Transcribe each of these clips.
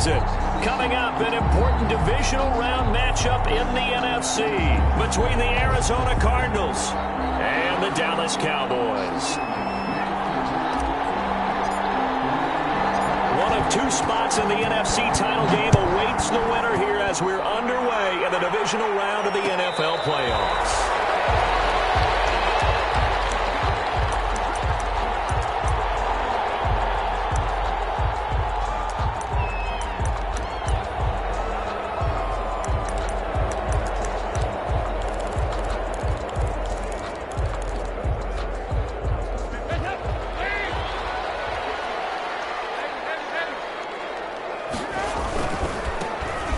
season. Coming up, an important divisional round matchup in the NFC between the Arizona Cardinals and the Dallas Cowboys. One of two spots in the NFC title game awaits the winner here as we're underway in the divisional round of the NFL playoffs.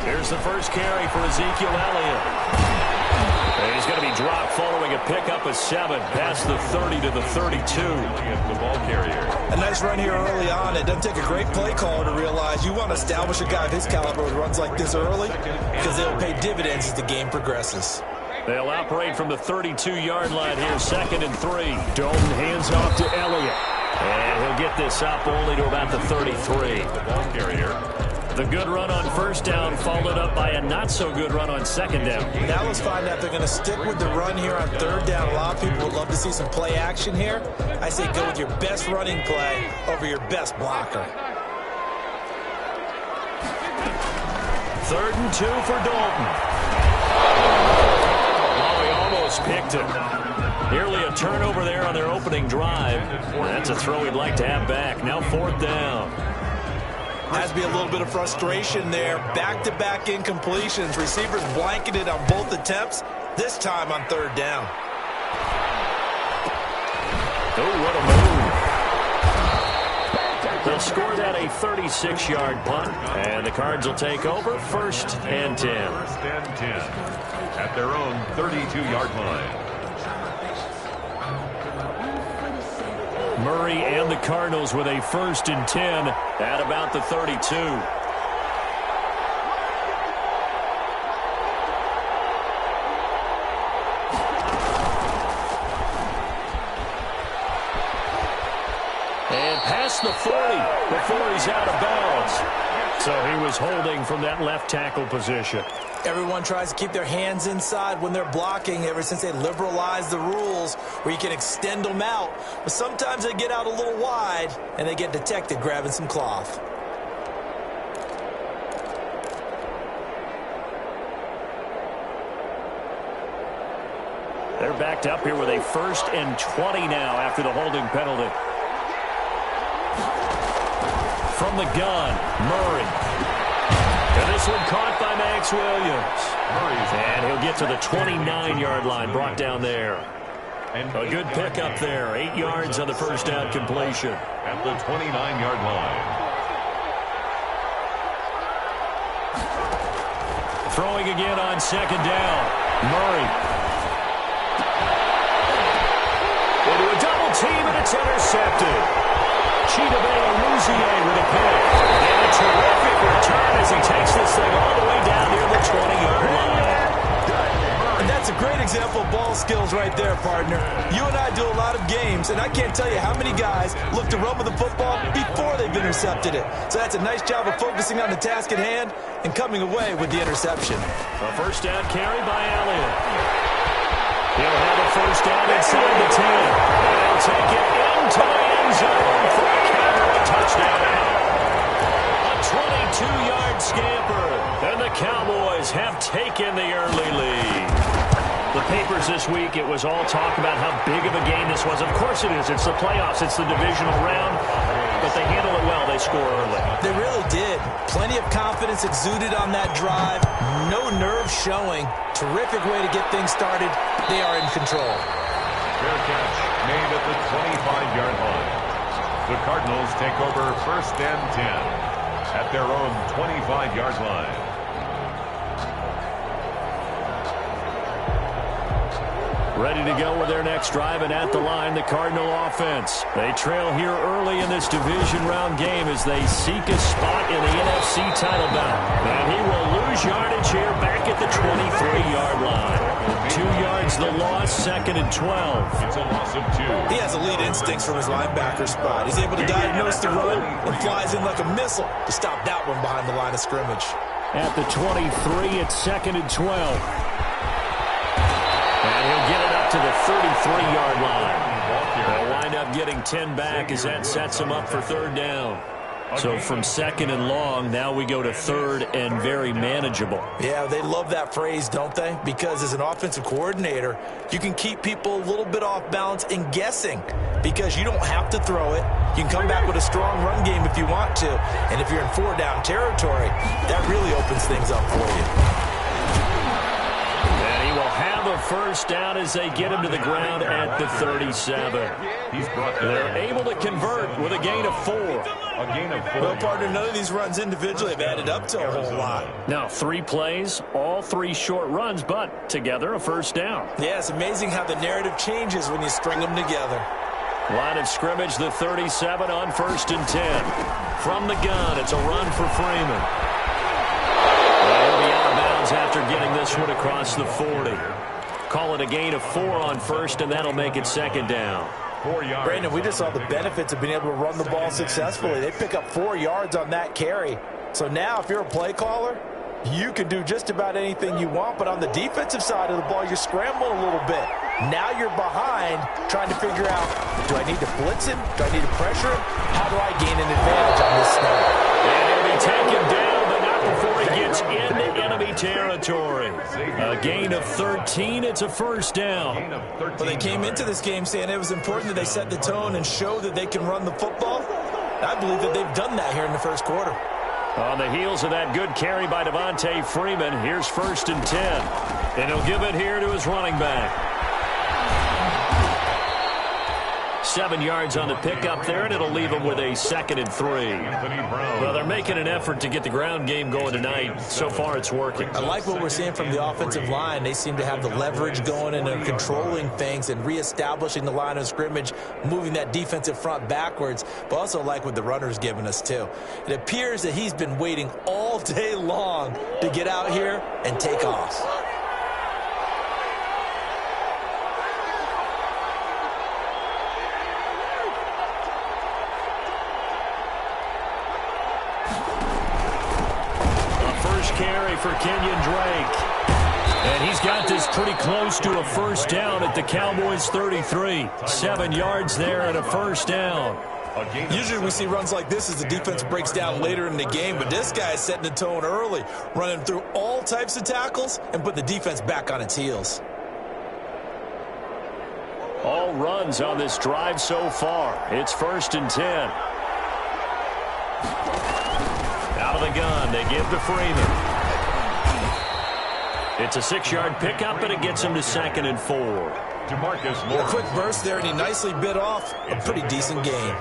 Here's the first carry for Ezekiel Elliott. And he's going to be dropped following a pickup of 7 past the 30 to the 32. The ball carrier. A nice run here early on. It doesn't take a great play caller to realize you want to establish a guy of his caliber who runs like this early because they'll pay dividends as the game progresses. They'll operate from the 32-yard line here, 2nd and 3. Dalton hands off to Elliott. And he'll get this up only to about the 33. The ball carrier. The good run on first down followed up by a not-so-good run on second down. Now let's find out if they're going to stick with the run here on third down. A lot of people would love to see some play action here. I say go with your best running play over your best blocker. 3rd and 2 for Dalton. Oh, he almost picked it. Nearly a turnover there on their opening drive. That's a throw he'd like to have back. Now 4th down. Has to be a little bit of frustration there. Back-to-back incompletions. Receivers blanketed on both attempts, this time on 3rd down. Oh, what a move. They'll score that a 36-yard punt, and the Cards will take over 1st and 10. 1st and 10 at their own 32-yard line. Murray and the Cardinals with a 1st and 10 at about the 32. And past the 40 before he's out of bounds. So he was holding from that left tackle position. Everyone tries to keep their hands inside when they're blocking ever since they liberalized the rules where you can extend them out. But sometimes they get out a little wide and they get detected grabbing some cloth. They're backed up here with a 1st and 20 now after the holding penalty. From the gun, Murray. And this one caught by Max Williams. And he'll get to the 29-yard line, brought down there. A good pickup there. 8 yards on the first down completion. At the 29-yard line. Throwing again on 2nd down. Murray. Into a double team, and it's intercepted. Chidobe-Awuzie with a pick. And a terrific return as he takes this thing all the way down near the 20-yard line. And that's a great example of ball skills right there, partner. You and I do a lot of games, and I can't tell you how many guys look to run with the football before they've intercepted it. So that's a nice job of focusing on the task at hand and coming away with the interception. A first down carry by Elliott. He'll have a first down inside the 10. They'll take it into the end zone for a Cowboy touchdown. A 22-yard scamper, and the Cowboys have taken the early lead. The papers this week, it was all talk about how big of a game this was. Of course it is. It's the playoffs. It's the divisional round. But they handle it well. They score early. They really did. Plenty of confidence exuded on that drive. No nerve showing. Terrific way to get things started. They are in control. Fair catch made at the 25-yard line. The Cardinals take over 1st and 10 at their own 25-yard line. Ready to go with their next drive, and at the line, the Cardinal offense. They trail here early in this division round game as they seek a spot in the NFC title bout. And he will lose yardage here back at the 23-yard line. 2 yards the loss, 2nd and 12. It's a loss of 2. He has elite instincts from his linebacker spot. He's able to diagnose the run and flies in like a missile to stop that one behind the line of scrimmage. At the 23, it's 2nd and 12. And he'll get it up to the 33-yard line. They'll wind up getting 10 back as that sets him up for 3rd down. So from 2nd and long, now we go to 3rd and very manageable. Yeah, they love that phrase, don't they? Because as an offensive coordinator, you can keep people a little bit off balance and guessing because you don't have to throw it. You can come back with a strong run game if you want to. And if you're in 4-down territory, that really opens things up for you. And he will have a 1st down as they get him to the ground at the 37. They're able to convert with a gain of 4. A gain of 4. Well, partner, none of these runs individually have added up to a whole lot. Now, 3 plays, all 3 short runs, but together a 1st down. Yeah, it's amazing how the narrative changes when you string them together. Line of scrimmage, the 37 on 1st and 10. From the gun, it's a run for Freeman. He'll be out of bounds after getting this one across the 40. Call it a gain of 4 on 1st, and that'll make it 2nd down. 4 yards. Brandon, we just saw the benefits of being able to run the ball successfully. They pick up 4 yards on that carry. So now if you're a play caller, you can do just about anything you want. But on the defensive side of the ball, you're scrambling a little bit. Now you're behind trying to figure out, do I need to blitz him? Do I need to pressure him? How do I gain an advantage on this snap? And he'll be taken down, but not before he gets into enemy territory. A gain of 13. It's a 1st down. Well, they came into this game saying it was important that they set the tone and show that they can run the football. I believe that they've done that here in the 1st quarter. On the heels of that good carry by Devontae Freeman, here's 1st and 10. And he'll give it here to his running back. 7 yards on the pickup there, and it'll leave him with a 2nd and 3. Well, they're making an effort to get the ground game going tonight. So far, it's working. I like what we're seeing from the offensive line. They seem to have the leverage going and they're controlling things and reestablishing the line of scrimmage, moving that defensive front backwards, but also like what the runner's giving us, too. It appears that he's been waiting all day long to get out here and take off. Carry for Kenyon Drake. And he's got this pretty close to a 1st down at the Cowboys 33. 7 yards there and a 1st down. Usually we see runs like this as the defense breaks down later in the game, but this guy is setting the tone early, running through all types of tackles and put the defense back on its heels. All runs on this drive so far. It's 1st and 10. Out of the gun, they give to Freeman. It's a 6-yard pickup, and it gets him to 2nd and 4. DeMarcus A quick burst there, and he nicely bit off a pretty decent gain.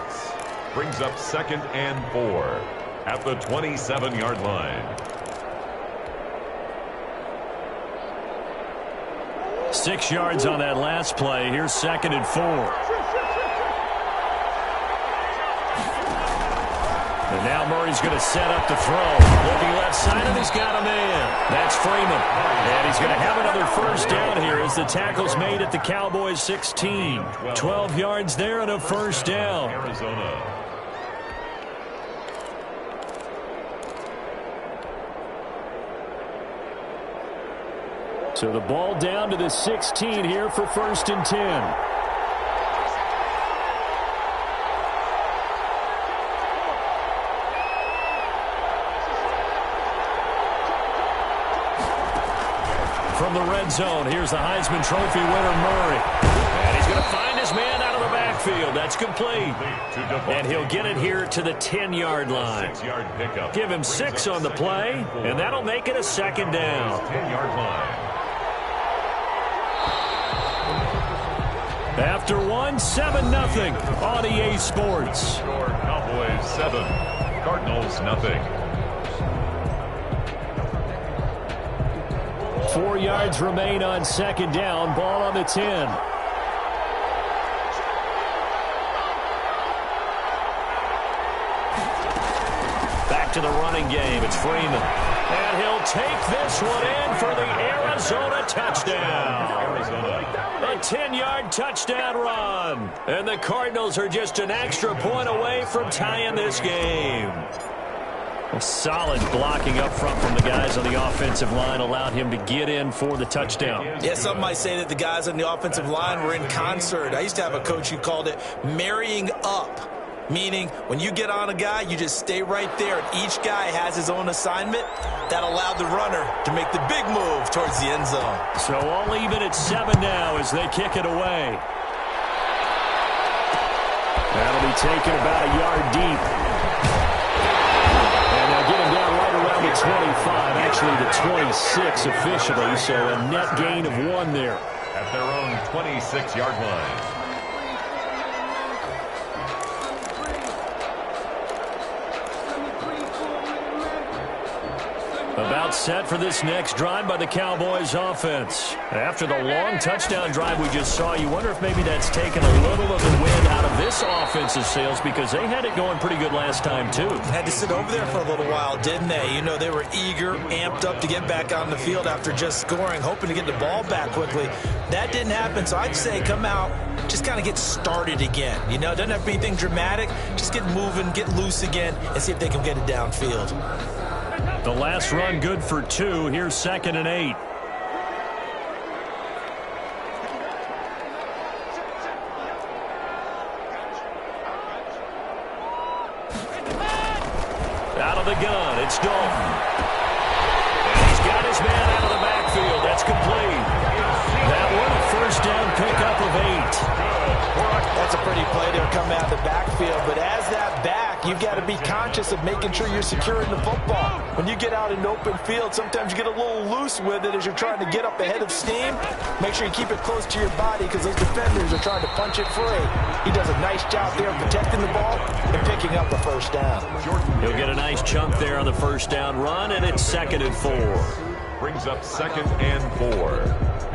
Brings up 2nd and 4 at the 27-yard line. 6 yards on that last play. Here's 2nd and 4. And now Murray's going to set up to throw. Looking left side, and he's got a man. That's Freeman. And he's going to have another 1st down here as the tackle's made at the Cowboys 16. 12 yards there and a 1st down. Arizona. So the ball down to the 16 here for 1st and 10. From the red zone, here's the Heisman Trophy winner, Murray. And he's going to find his man out of the backfield. That's complete. And he'll get it here to the 10-yard line. 6-yard pickup. Give him 6 on the play, and that'll make it a 2nd down. 10-yard line. After 1, 7-0 on EA Sports. Score Cowboys 7, Cardinals nothing. 4 yards remain on 2nd down. Ball on the 10. Back to the running game. It's Freeman. And he'll take this one in for the Arizona touchdown. A 10-yard touchdown run. And the Cardinals are just an extra point away from tying this game. A solid blocking up front from the guys on the offensive line allowed him to get in for the touchdown. Yeah, some might say that the guys on the offensive line were in concert. I used to have a coach who called it marrying up. Meaning, when you get on a guy, you just stay right there. And each guy has his own assignment. That allowed the runner to make the big move towards the end zone. So all even at 7 now as they kick it away. That'll be taken about a yard deep. And they'll get him down right around the 25, actually the 26 officially. So a net gain of 1 there. At their own 26-yard line. About set for this next drive by the Cowboys offense. After the long touchdown drive we just saw, you wonder if maybe that's taken a little of the wind out of this offensive sails because they had it going pretty good last time too. Had to sit over there for a little while, didn't they? You know, they were eager, amped up to get back on the field after just scoring, hoping to get the ball back quickly. That didn't happen, so I'd say come out, just kind of get started again. You know, it doesn't have to be anything dramatic. Just get moving, get loose again, and see if they can get it downfield. The last run good for 2. Here's 2nd and 8. Out of the gun, it's Dalton. And he's got his man out of the backfield. That's complete. That one, a first down pickup of 8. That's a pretty play to come out of the backfield, but as that back, you've got to be conscious of making sure you're securing the football. When you get out in open field, sometimes you get a little loose with it as you're trying to get up ahead of steam. Make sure you keep it close to your body because those defenders are trying to punch it free. He does a nice job there of protecting the ball and picking up a first down. He'll get a nice chunk there on the first down run, and it's 2nd and 4. Brings up 2nd and 4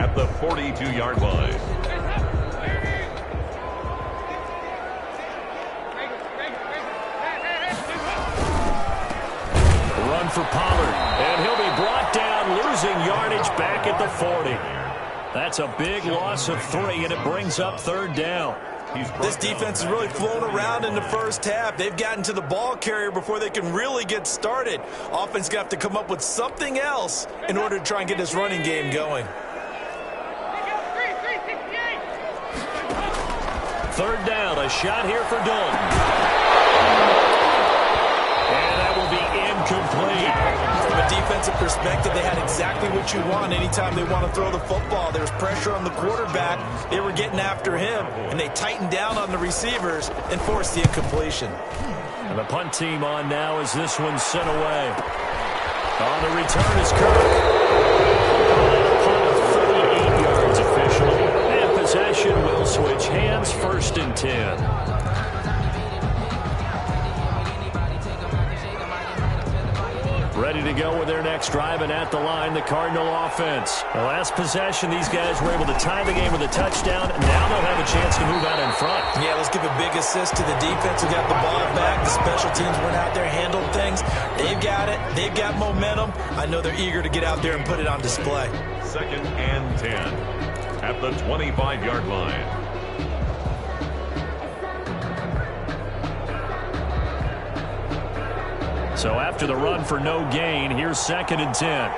at the 42-yard line. For Pollard, and he'll be brought down, losing yardage back at the 40. That's a big loss of 3, and it brings up 3rd down. This defense has really flown around in the first half. They've gotten to the ball carrier before they can really get started. Offense got to come up with something else in order to try and get this running game going. 3rd down, a shot here for Dalton. Incomplete. From a defensive perspective, they had exactly what you want anytime they want to throw the football. There was pressure on the quarterback. They were getting after him, and they tightened down on the receivers and forced the incompletion. And the punt team on now as this one's sent away. On the return is Kirk. A punt of 38 yards officially. And possession will switch hands, 1st and 10. Ready to go with their next drive, and at the line, the Cardinal offense. The last possession, these guys were able to tie the game with a touchdown, and now they'll have a chance to move out in front. Yeah, let's give a big assist to the defense who got the ball back. The special teams went out there, handled things. They've got it. They've got momentum. I know they're eager to get out there and put it on display. 2nd and 10 at the 25-yard line. So after the run for no gain, here's 2nd and 10.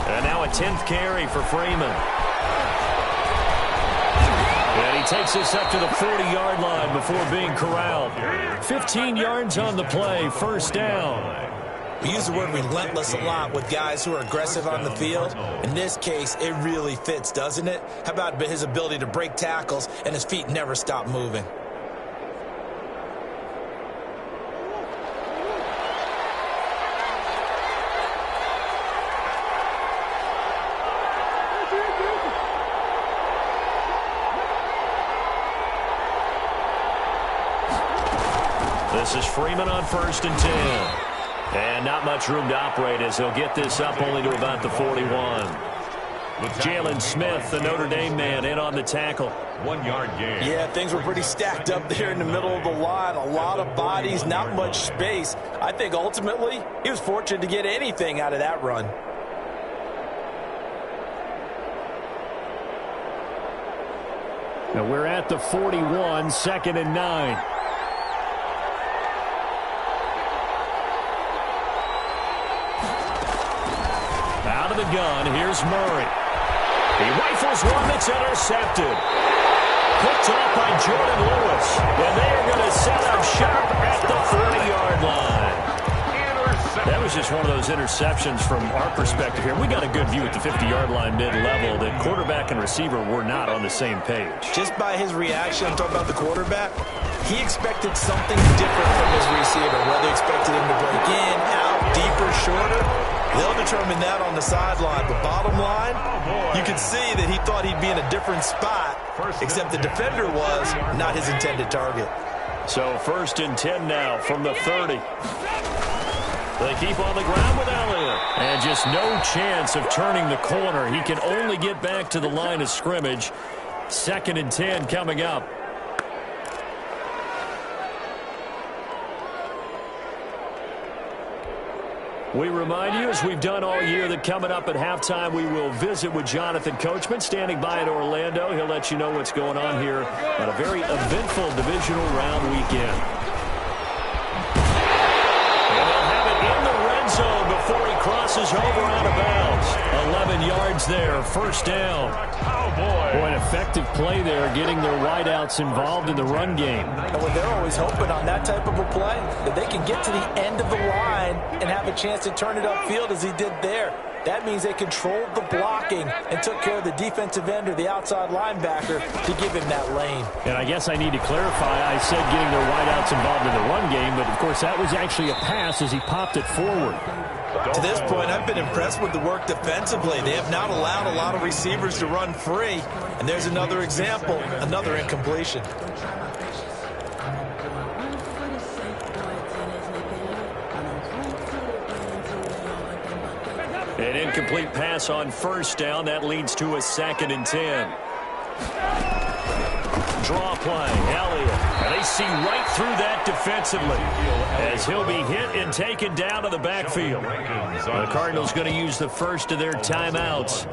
And now a 10th carry for Freeman. And he takes this up to the 40-yard line before being corralled. 15 yards on the play, 1st down. We use the word relentless a lot with guys who are aggressive on the field. In this case, it really fits, doesn't it? How about his ability to break tackles and his feet never stop moving? This is Freeman on 1st and 10. And not much room to operate as he'll get this up only to about the 41. Jalen Smith, the Notre Dame man, in on the tackle. 1 yard gain. Yeah, things were pretty stacked up there in the middle of the line. A lot of bodies, not much space. I think ultimately he was fortunate to get anything out of that run. Now we're at the 41, 2nd and 9. Out of the gun, here's Murray. He rifles one that's intercepted. Picked off by Jordan Lewis. And they are going to set up shop at the 40-yard line. That was just one of those interceptions from our perspective here. We got a good view at the 50-yard line mid-level that quarterback and receiver were not on the same page. Just by his reaction, I'm talking about the quarterback, he expected something different from his receiver. Whether he expected him to break in, out, deeper, shorter, they'll determine that on the sideline. But bottom line, you can see that he thought he'd be in a different spot, except the defender was not his intended target. So 1st and 10 now from the 30. They keep on the ground with Elliott. And just no chance of turning the corner. He can only get back to the line of scrimmage. 2nd and 10 coming up. We remind you, as we've done all year, that coming up at halftime, we will visit with Jonathan Coachman, standing by in Orlando. He'll let you know what's going on here on a very eventful divisional round weekend. And they'll have it in the red zone before he crosses over out of bounds. 11 yards there, 1st down. Boy, an effective play there, getting their wideouts involved in the run game. And when they're always hoping on that type of a play, that they can get to the end of the line and have a chance to turn it upfield as he did there. That means they controlled the blocking and took care of the defensive end or the outside linebacker to give him that lane. And I guess I need to clarify, I said getting their wideouts involved in the run game, but of course that was actually a pass as he popped it forward. To this point, I've been impressed with the work defensively. They have not allowed a lot of receivers to run free. And there's another example, another incompletion. An incomplete pass on 1st down. That leads to a 2nd and 10. Draw play, Elliott. And they see right through that defensively as he'll be hit and taken down to the backfield. The Cardinals going to use the first of their timeouts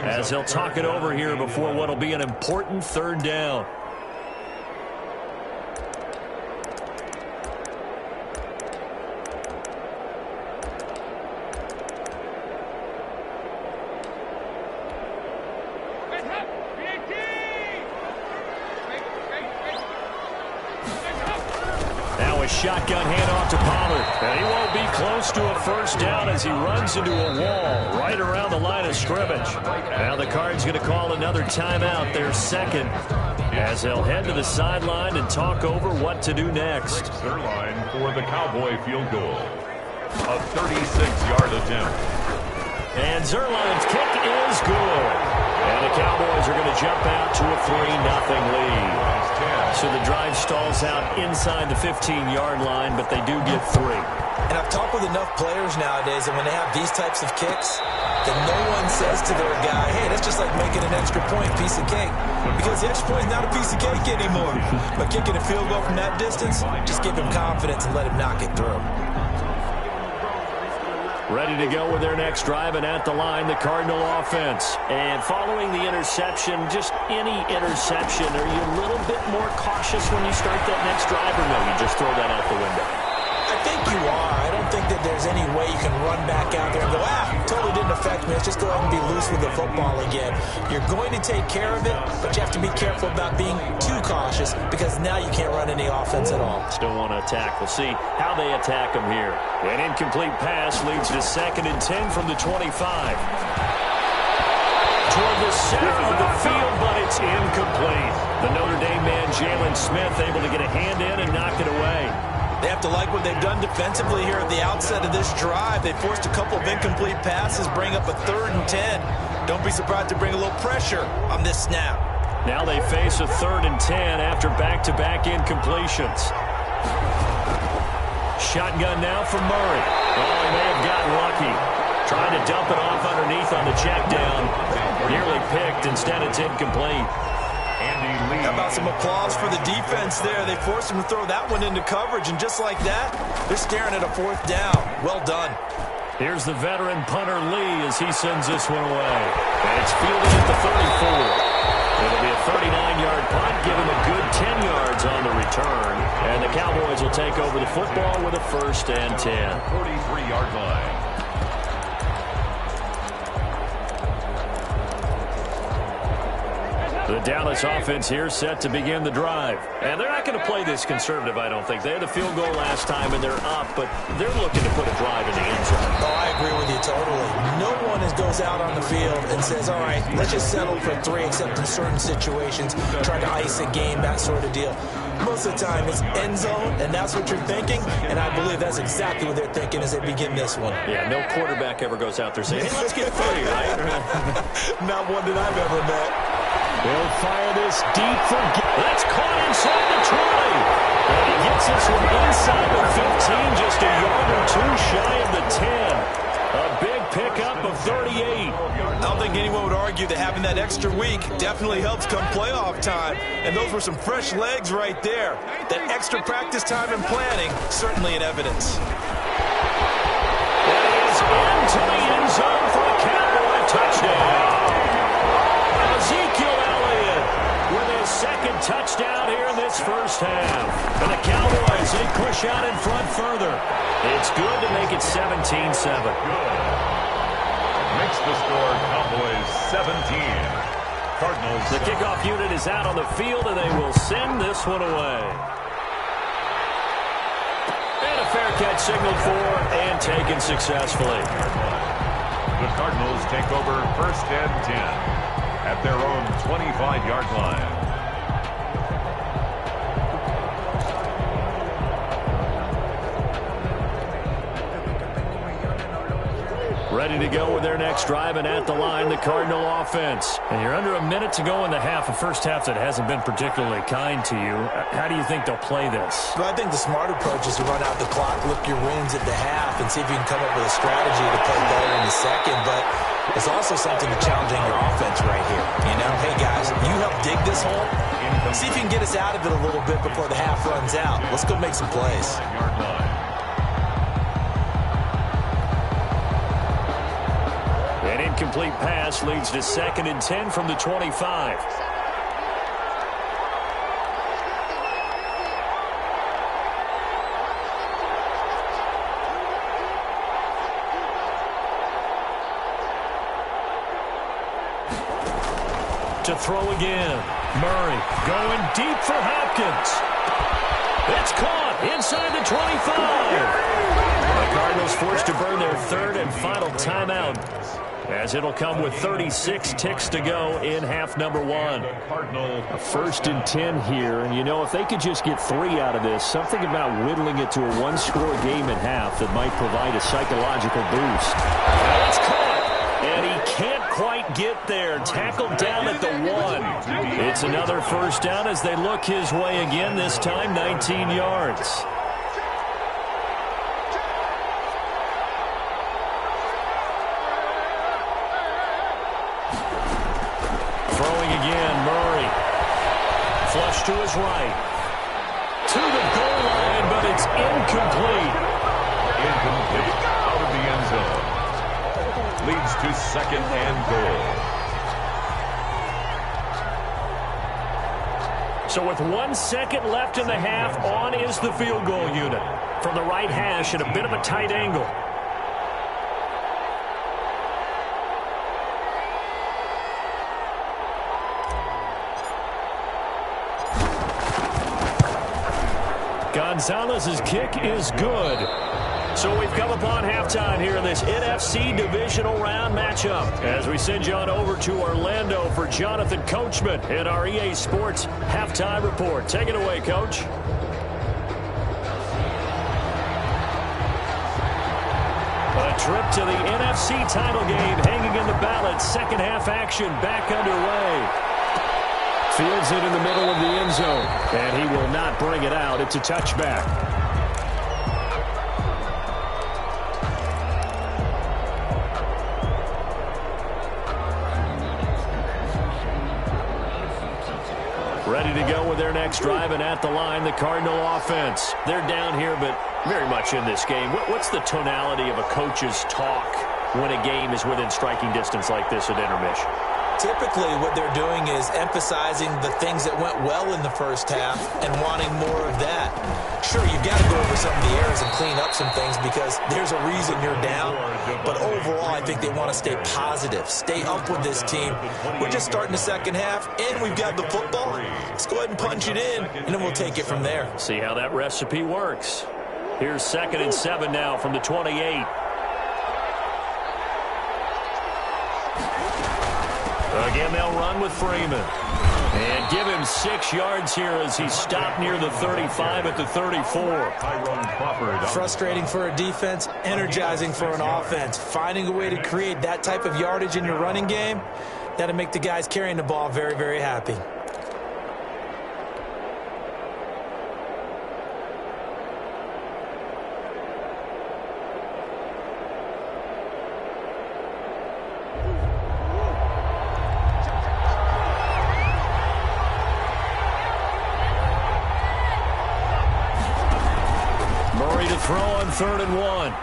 as they'll talk it over here before what will be an important 3rd down. Shotgun handoff to Pollard. And he won't be close to a 1st down as he runs into a wall right around the line of scrimmage. Now the Cards going to call another timeout, their 2nd, as they'll head to the sideline and talk over what to do next. Zerline for the Cowboy field goal. A 36-yard attempt. And Zerline's kick is good. And the Cowboys are going to jump out to a 3-0 lead. So the drive stalls out inside the 15-yard line, but they do get 3. And I've talked with enough players nowadays, and when they have these types of kicks, that no one says to their guy, hey, that's just like making an extra point, piece of cake. Because the extra point is not a piece of cake anymore. But kicking a field goal from that distance, just give him confidence and let him knock it through. Ready to go with their next drive, and at the line, the Cardinal offense. And following the interception, just any interception, are you a little bit more cautious when you start that next drive, or no, you just throw that out the window? I think you are. I don't think that there's any way you can run back out there and go, totally didn't affect me. Let's just go ahead and be loose with the football again. You're going to take care of it, but you have to be careful about being too cautious because now you can't run any offense at all. Still want to attack. We'll see how they attack them here. An incomplete pass leads to 2nd and 10 from the 25. Toward the center of the field, but it's incomplete. The Notre Dame man, Jalen Smith, able to get a hand in and knock it away. They have to like what they've done defensively here at the outset of this drive. They forced a couple of incomplete passes, bring up a 3rd and 10. Don't be surprised to bring a little pressure on this snap. Now they face a 3rd and 10 after back-to-back incompletions. Shotgun now from Murray. Oh, he may have gotten lucky. Trying to dump it off underneath on the check down. Nearly picked. Instead, it's incomplete. How about some applause for the defense there? They forced him to throw that one into coverage, and just like that, they're staring at a 4th down. Well done. Here's the veteran punter Lee as he sends this one away. And it's fielded at the 34. It'll be a 39-yard punt, giving a good 10 yards on the return. And the Cowboys will take over the football with a 1st and 10. 43-yard line. The Dallas offense here set to begin the drive. And they're not going to play this conservative, I don't think. They had a field goal last time, and they're up, but they're looking to put a drive in the end zone. Oh, I agree with you totally. No one goes out on the field and says, all right, let's just settle for 3, except in certain situations, try to ice a game, that sort of deal. Most of the time, it's end zone, and that's what you're thinking, and I believe that's exactly what they're thinking as they begin this one. Yeah, no quarterback ever goes out there saying, hey, let's get 30, right? Not one that I've ever met. They'll fire this deep for... That's caught inside the 20. And he gets this one inside the 15, just a yard or 2 shy of the 10. A big pickup of 38. I don't think anyone would argue that having that extra week definitely helps come playoff time. And those were some fresh legs right there. That extra practice time and planning, certainly in evidence. That is into the end zone for a Cowboy touchdown. With his 2nd touchdown here in this 1st half. And the Cowboys, they push out in front further. It's good to make it 17-7. Good. Makes the score Cowboys 17. Cardinals. The kickoff unit is out on the field, and they will send this one away. And a fair catch signaled for and taken successfully. The Cardinals take over 1st and 10. At their own 25-yard line. Ready to go with their next drive, and at the line, the Cardinal offense. And you're under a minute to go in the half, a first half that hasn't been particularly kind to you. How do you think they'll play this? Well, I think the smart approach is to run out the clock, lick your wounds at the half, and see if you can come up with a strategy to play better in the second. But it's also something to challenging your offense right here. You know, hey, guys, you help dig this hole. See if you can get us out of it a little bit before the half runs out. Let's go make some plays. An incomplete pass leads to 2nd and 10 from the 25. To throw again. Murray going deep for Hopkins. It's caught inside the 25. The Cardinals forced to burn their 3rd and final timeout, as it'll come with 36 ticks to go in half number 1. A 1st and 10 here, and you know, if they could just get 3 out of this, something about whittling it to a 1-score game at half that might provide a psychological boost. That's caught, and he can't quite get there. Tackled down at the 1. It's another 1st down as they look his way again, this time 19 yards. Flush to his right. To the goal line, but it's incomplete. Incomplete. Out of the end zone. Leads to 2nd and goal. So with 1 second left in the half, on is the field goal unit. From the right hash at a bit of a tight angle. Gonzalez's kick is good. So we've come upon halftime here in this NFC Divisional Round matchup, as we send you on over to Orlando for Jonathan Coachman in our EA Sports Halftime Report. Take it away, Coach. A trip to the NFC title game hanging in the balance. Second half action back underway. Fields it in the middle of the end zone, and he will not bring it out. It's a touchback. Ready to go with their next drive, and at the line, the Cardinal offense. They're down here, but very much in this game. What's the tonality of a coach's talk when a game is within striking distance like this at intermission? Typically, what they're doing is emphasizing the things that went well in the first half and wanting more of that. Sure, you've got to go over some of the errors and clean up some things because there's a reason you're down. But overall, I think they want to stay positive, stay up with this team. We're just starting the second half, and we've got the football. Let's go ahead and punch it in, and then we'll take it from there. See how that recipe works. Here's 2nd and 7 now from the 28. Again, they'll run with Freeman. And give him 6 yards here as he stopped near the 35 at the 34. Frustrating for a defense, energizing for an offense. Finding a way to create that type of yardage in your running game, that'll make the guys carrying the ball very, very happy. Throw on 3rd and 1. And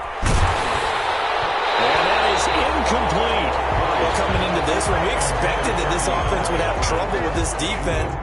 that is incomplete. Well, coming into this one, we expected that this offense would have trouble with this defense.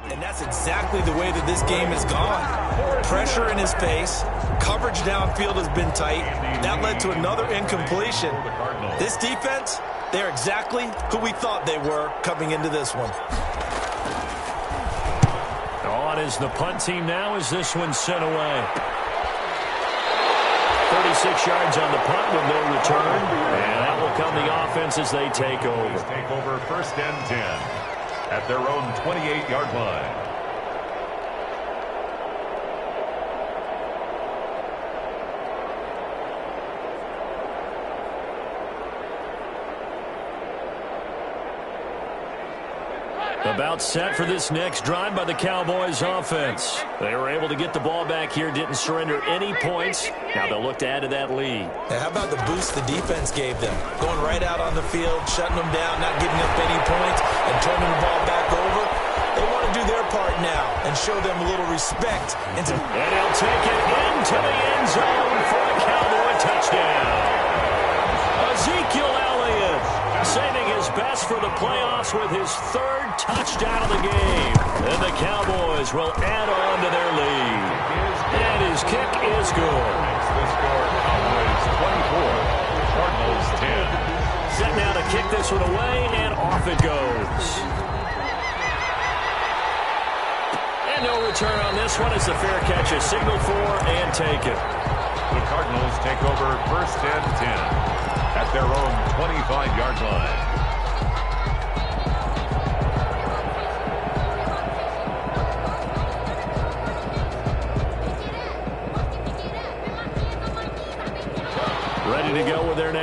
And that's exactly the way that this game has gone. Pressure in his face. Coverage downfield has been tight. That led to another incompletion. This defense, they're exactly who we thought they were coming into this one. On is the punt team now as this one's sent away. 36 yards on the punt with no return. And that will come the offense as they take over. Take over 1st and 10 at their own 28-yard line. About set for this next drive by the Cowboys offense. They were able to get the ball back here, didn't surrender any points. Now they'll look to add to that lead. Now, how about the boost the defense gave them? Going right out on the field, shutting them down, not giving up any points, and turning the ball back over. They want to do their part now and show them a little respect. And he'll take it into the end zone for a Cowboy touchdown. Ezekiel Elliott saving his best for the playoffs with his 3rd touchdown of the game. And the Cowboys will add on to their lead. And his kick is good. The score, Cowboys 24, Cardinals 10. Set now to kick this one away, and off it goes. And no return on this one as the fair catch is signaled for and taken. The Cardinals take over 1st and 10 at their own 25-yard line.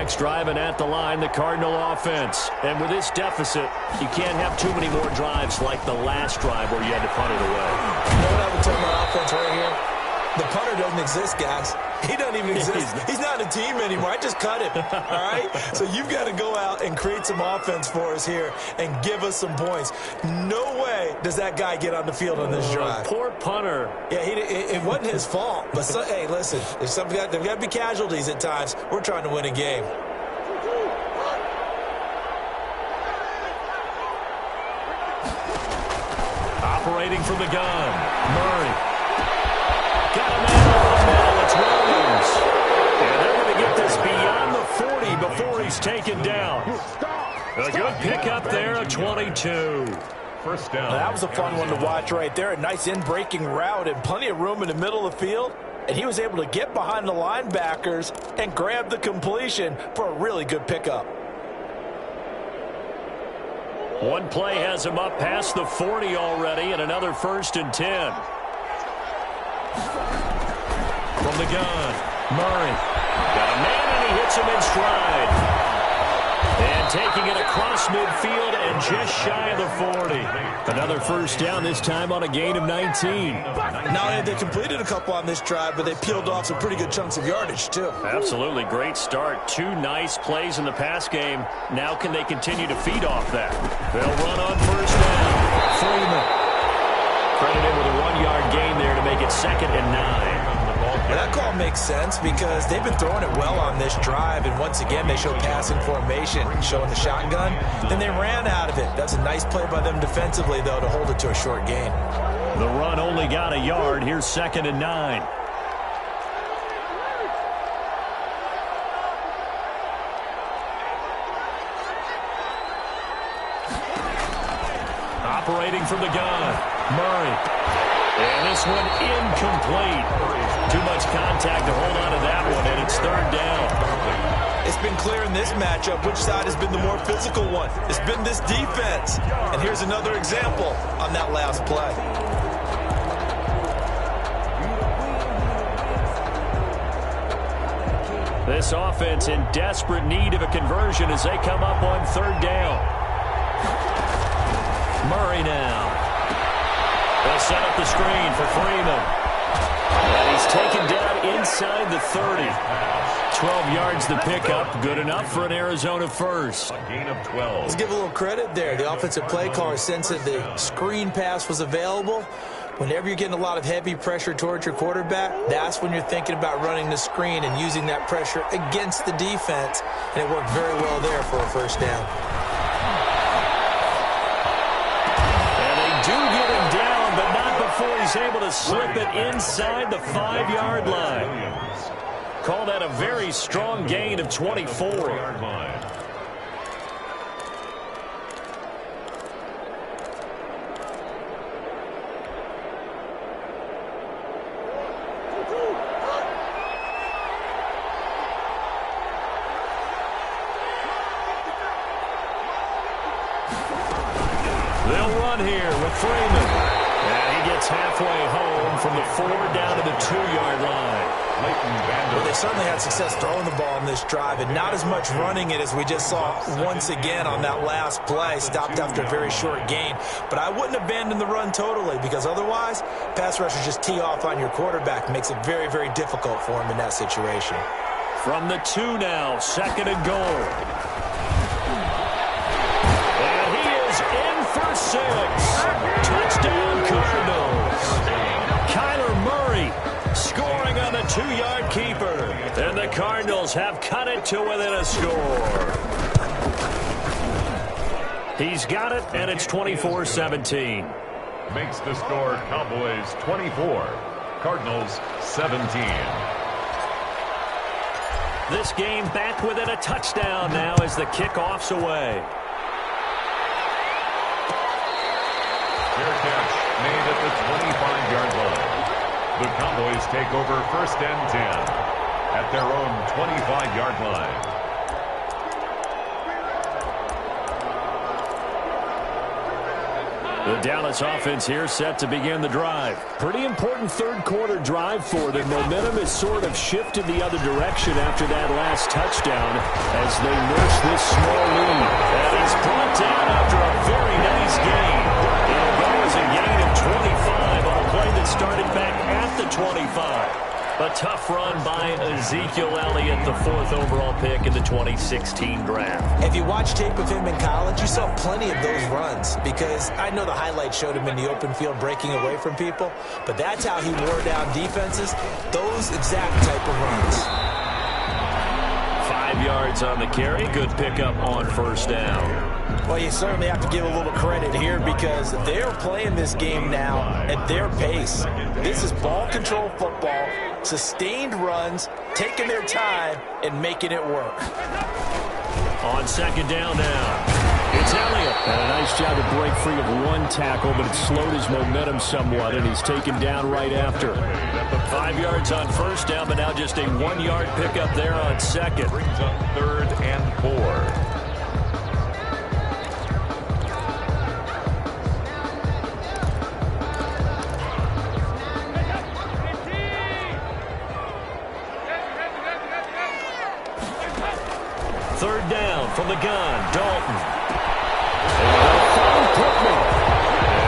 next drive, and at the line, the Cardinal offense. And with this deficit, you can't have too many more drives like the last drive where you had to punt it away. You know what I would tell my offense right here? The punter doesn't exist, guys. He doesn't even exist. He's not a team anymore. I just cut him, all right? So you've got to go out and create some offense for us here and give us some points. No way does that guy get on the field on this drive. Poor punter. Yeah, it wasn't his fault. But, hey, listen, there's got to be casualties at times. We're trying to win a game. Operating from the gun, Murray. Got a man over the middle. It's Williams. And they're going to get this beyond the 40 before he's taken down. A good pickup there, a 22. First down. That was a fun one to watch right there. A nice in-breaking route and plenty of room in the middle of the field. And he was able to get behind the linebackers and grab the completion for a really good pickup. One play has him up past the 40 already, and another 1st and 10. From the gun, Murray. Got a man, and he hits him in stride. And taking it across midfield and just shy of the 40. Another 1st down, this time on a gain of 19. Now, they completed a couple on this drive, but they peeled off some pretty good chunks of yardage, too. Absolutely great start. 2 nice plays in the pass game. Now can they continue to feed off that? They'll run on 1st down. Freeman. Credited with a 1-yard gain there to make it 2nd and 9. Well, that call makes sense because they've been throwing it well on this drive, and once again they show passing formation, showing the shotgun. Then they ran out of it. That's a nice play by them defensively, though, to hold it to a short gain. The run only got a yard. Here's 2nd and 9. Operating from the gun, Murray. And this one incomplete. Too much contact to hold on to that one, and it's 3rd down. It's been clear in this matchup which side has been the more physical one. It's been this defense. And here's another example on that last play. This offense in desperate need of a conversion as they come up on 3rd down. Murray now. They'll set up the screen for Freeman. And he's taken down inside the 30. 12 yards the pickup. Good enough for an Arizona 1st. A gain of 12. Let's give a little credit there. The offensive play caller sensed that the screen pass was available. Whenever you're getting a lot of heavy pressure towards your quarterback, that's when you're thinking about running the screen and using that pressure against the defense. And it worked very well there for a 1st down. He's able to slip it inside the 5-yard line. Call that a very strong gain of 24. They'll run here with Freeman. And he gets halfway home from the 4 down to the 2-yard line. Well, they certainly had success throwing the ball in this drive, and not as much running it as we just saw once again on that last play. Stopped after a very short gain. But I wouldn't abandon the run totally, because otherwise, pass rushers just tee off on your quarterback. Makes it very, very difficult for him in that situation. From the 2 now, 2nd and goal. And he is in for 6. Touchdown Cardinals. Kyler Murray scoring on the 2-yard keeper. And the Cardinals have cut it to within a score. He's got it, and it's 24-17. Makes the score Cowboys 24, Cardinals 17. This game back within a touchdown now as the kickoff's away. Fair catch made at the 25-yard line. The Cowboys take over 1st and 10 at their own 25-yard line. The Dallas offense here set to begin the drive. Pretty important third-quarter drive for them. Momentum has sort of shifted the other direction after that last touchdown as they nurse this small lead. And he's brought down after a very nice gain. It'll go as a gain of 25 on a play that started back at the 25. A tough run by Ezekiel Elliott, the 4th overall pick in the 2016 draft. If you watch tape of him in college, you saw plenty of those runs because I know the highlights showed him in the open field breaking away from people, but that's how he wore down defenses, those exact type of runs. 5 yards on the carry. Good pickup on first down. Well, you certainly have to give a little credit here because they're playing this game now at their pace. This is ball control football, sustained runs, taking their time, and making it work. On second down now, it's Elliott. And a nice job to break free of one tackle, but it slowed his momentum somewhat, and he's taken down right after. 5 yards on first down, but now just a 1-yard pickup there on second. Brings up 3rd and 4. Third down from the gun, Dalton.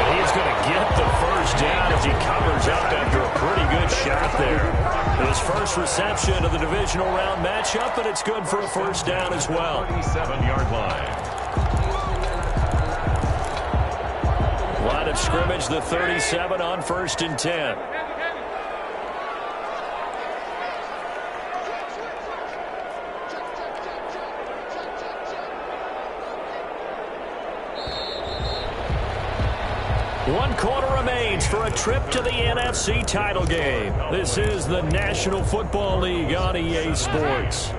And he's going to get the first down as he covers up after a pretty good shot there. His first reception of the divisional round matchup, and it's good for a first down as well. 37-yard line. Line of scrimmage, the 37 on 1st and 10. One quarter remains for a trip to the NFC title game. This is the National Football League on EA Sports.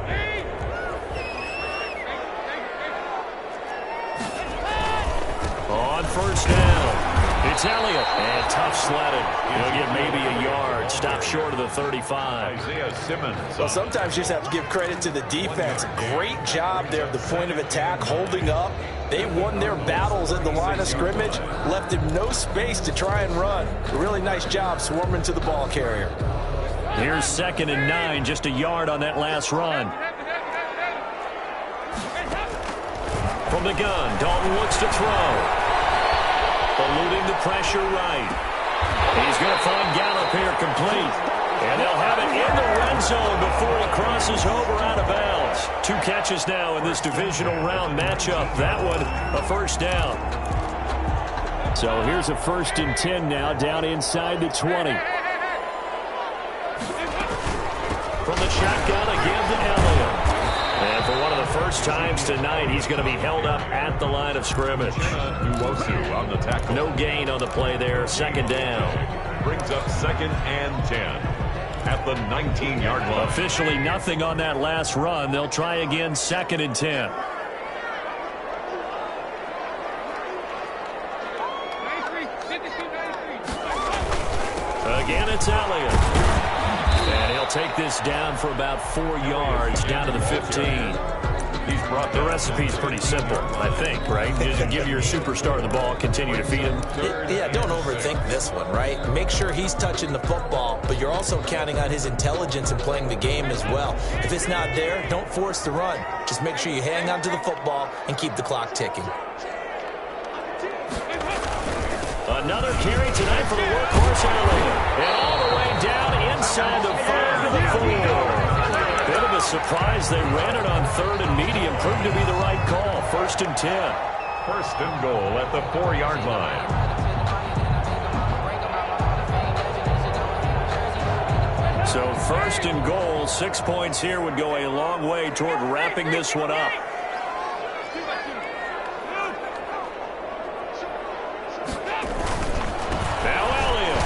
On first down, it's Elliott. And tough sledding. He'll get maybe a yard. Stop short of the 35. Isaiah Simmons. Well, sometimes you just have to give credit to the defense. Great job there at the point of attack, holding up. They won their battles at the line of scrimmage, left him no space to try and run. A really nice job swarming to the ball carrier. Here's 2nd and 9, just a yard on that last run. From the gun, Dalton looks to throw. Eluding the pressure right. He's going to find Gallup here complete. And they'll have it in the red zone before he crosses over out of bounds. 2 catches now in this divisional round matchup. That one, a first down. So here's a 1st and 10 now, down inside the 20. From the shotgun again to Elliott. And for one of the first times tonight, he's going to be held up at the line of scrimmage. Uwosu on the tackle. No gain on the play there. 2nd down. Brings up 2nd and 10. At the 19-yard line. Officially nothing on that last run. They'll try again 2nd and 10. Again, it's Elliott. And he'll take this down for about 4 yards, down to the 15. He's brought the recipe's pretty simple, I think, right? Just give your superstar the ball, continue to feed him. Yeah, don't overthink this one, right? Make sure he's touching the football, but you're also counting on his intelligence in playing the game as well. If it's not there, don't force the run. Just make sure you hang on to the football and keep the clock ticking. Another carry tonight for the workhorse Elliott. And all the way down inside the 5 to the 4. Bit of a surprise. They ran it on 3rd and medium. Proved to be the right call. 1st and 10. 1st and goal at the 4-yard line. So 1st and goal. 6 points here would go a long way toward wrapping this one up. Now Elliott.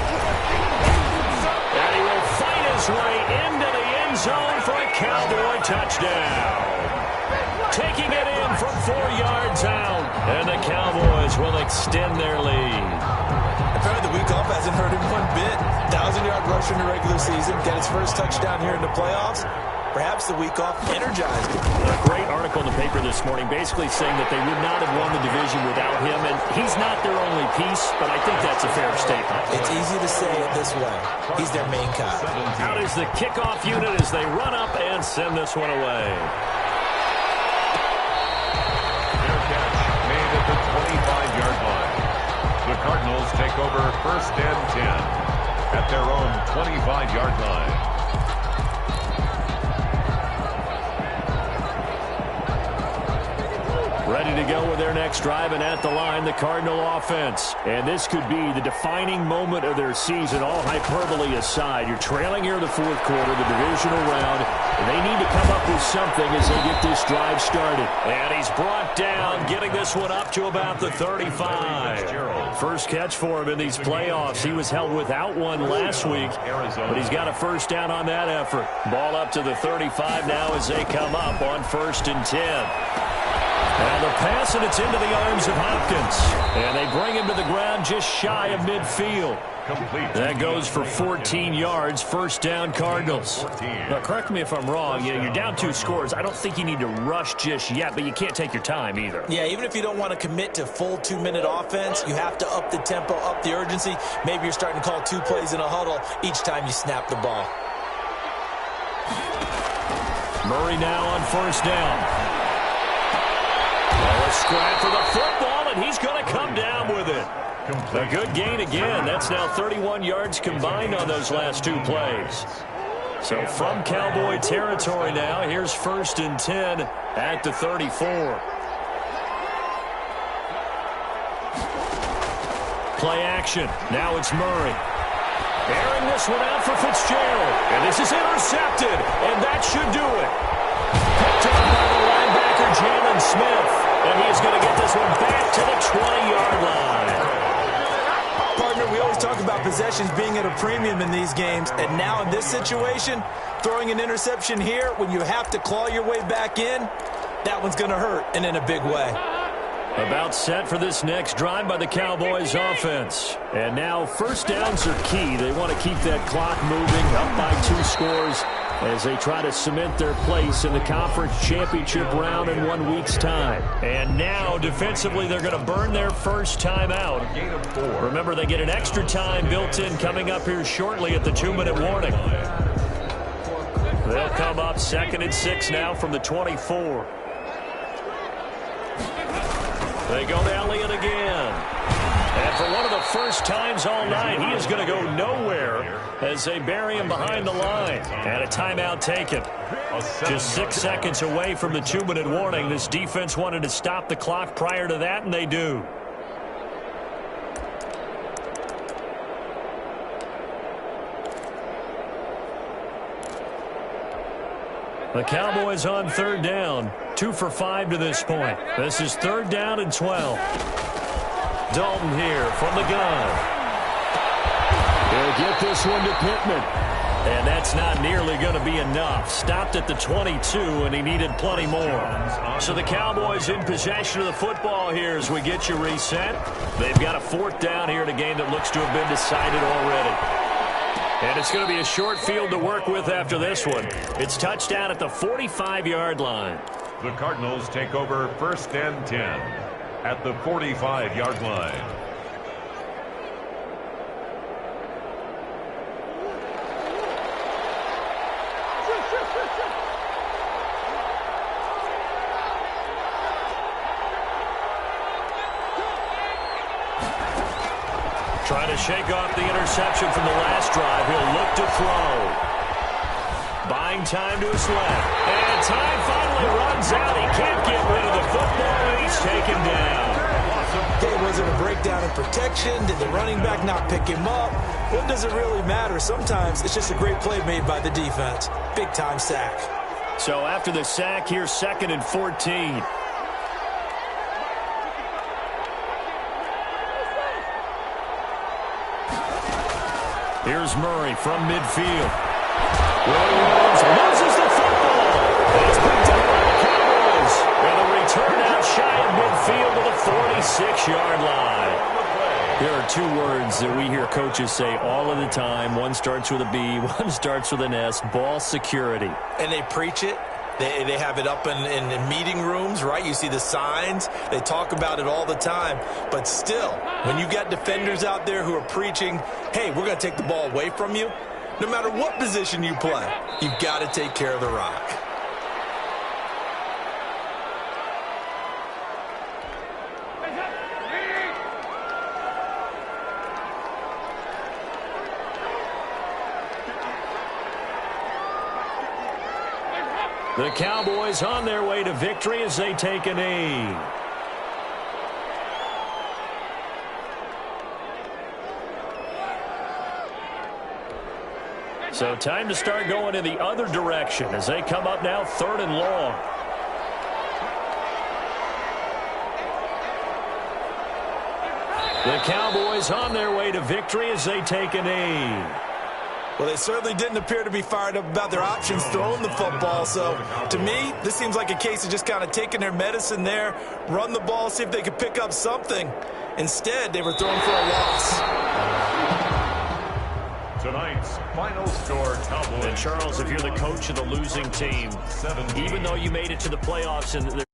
And he will fight his way into the end zone for a Cowboy touchdown. Taking it in from 4 yards out. And the Cowboys will extend their lead. Apparently the week off hasn't hurt him one bit. 1,000-yard rusher in the regular season. Got his first touchdown here in the playoffs. Perhaps the week off energized him. A great article in the paper this morning basically saying that they would not have won the division without him, and he's not their only piece, but I think that's a fair statement. It's easy to say it this way. He's their main guy. Out is the kickoff unit as they run up and send this one away. Their catch made at the 25-yard line. The Cardinals take over 1st and 10 at their own 25-yard line. Ready to go with their next drive, and at the line, the Cardinal offense. And this could be the defining moment of their season, all hyperbole aside. You're trailing here in the fourth quarter, the divisional round, and they need to come up with something as they get this drive started. And he's brought down, getting this one up to about the 35. First catch for him in these playoffs. He was held without one last week, but he's got a first down on that effort. Ball up to the 35 now as they come up on 1st and 10. And the pass, and it's into the arms of Hopkins. And they bring him to the ground just shy of midfield. That goes for 14 yards, first down Cardinals. Now, correct me if I'm wrong. You're down 2 scores. I don't think you need to rush just yet, but you can't take your time either. Yeah, even if you don't want to commit to full 2-minute offense, you have to up the tempo, up the urgency. Maybe you're starting to call 2 plays in a huddle each time you snap the ball. Murray now on first down. A scrap for the football, and he's going to come down with it. A good gain again. That's now 31 yards combined on those last 2 plays. So from Cowboy territory now, here's 1st and 10 at the 34. Play action. Now it's Murray. Airing this one out for Fitzgerald. And this is intercepted, and that should do it. Picked up by the linebacker, Jalen Smith. And he's going to get this one back to the 20-yard line. Partner, we always talk about possessions being at a premium in these games. And now in this situation, throwing an interception here when you have to claw your way back in, that one's going to hurt, and in a big way. About set for this next drive by the Cowboys offense. And now first downs are key. They want to keep that clock moving, up by 2 scores as they try to cement their place in the conference championship round in 1 week's time. And now defensively they're going to burn their first time out. Remember, they get an extra time built in coming up here shortly at the 2-minute warning. They'll come up 2nd and 6 now from the 24. They go to Elliott again. And for one of the first times all night, he is going to go nowhere as they bury him behind the line. And a timeout taken. Just 6 seconds away from the 2-minute warning. This defense wanted to stop the clock prior to that, and they do. The Cowboys on 3rd down. 2 for 5 to this point. This is 3rd down and 12. Dalton here from the gun. He'll get this one to Pittman. And that's not nearly going to be enough. Stopped at the 22, and he needed plenty more. So the Cowboys in possession of the football here as we get you reset. They've got a 4th down here in a game that looks to have been decided already. And it's going to be a short field to work with after this one. It's touchdown at the 45-yard line. The Cardinals take over 1st and 10 at the 45-yard line. Trying to shake off the interception from the last drive. He'll look to throw. Buying time to his left. And time finally runs out. He can't get rid of the football, and he's taken down. Okay, was it a breakdown in protection? Did the running back not pick him up? What does it really matter? Sometimes it's just a great play made by the defense. Big-time sack. So after the sack, here's 2nd and 14. Here's Murray from midfield. Williams loses the football. It's picked up by the Cowboys. And a return out shy of midfield to the 46-yard line. There are two words that we hear coaches say all of the time. One starts with a B, one starts with an S, ball security. And they preach it. They have it up in meeting rooms, right? You see the signs. They talk about it all the time. But still, when you got defenders out there who are preaching, hey, we're going to take the ball away from you, no matter what position you play, you've got to take care of the rock. The Cowboys on their way to victory as they take a knee. So time to start going in the other direction as they come up now 3rd and long. The Cowboys on their way to victory as they take a knee. Well, they certainly didn't appear to be fired up about their options throwing the football. So, to me, this seems like a case of just kind of taking their medicine there, run the ball, see if they could pick up something. Instead, they were throwing for a loss. Tonight's final score, Cowboys. And, Charles, if you're the coach of the losing team, even though you made it to the playoffs and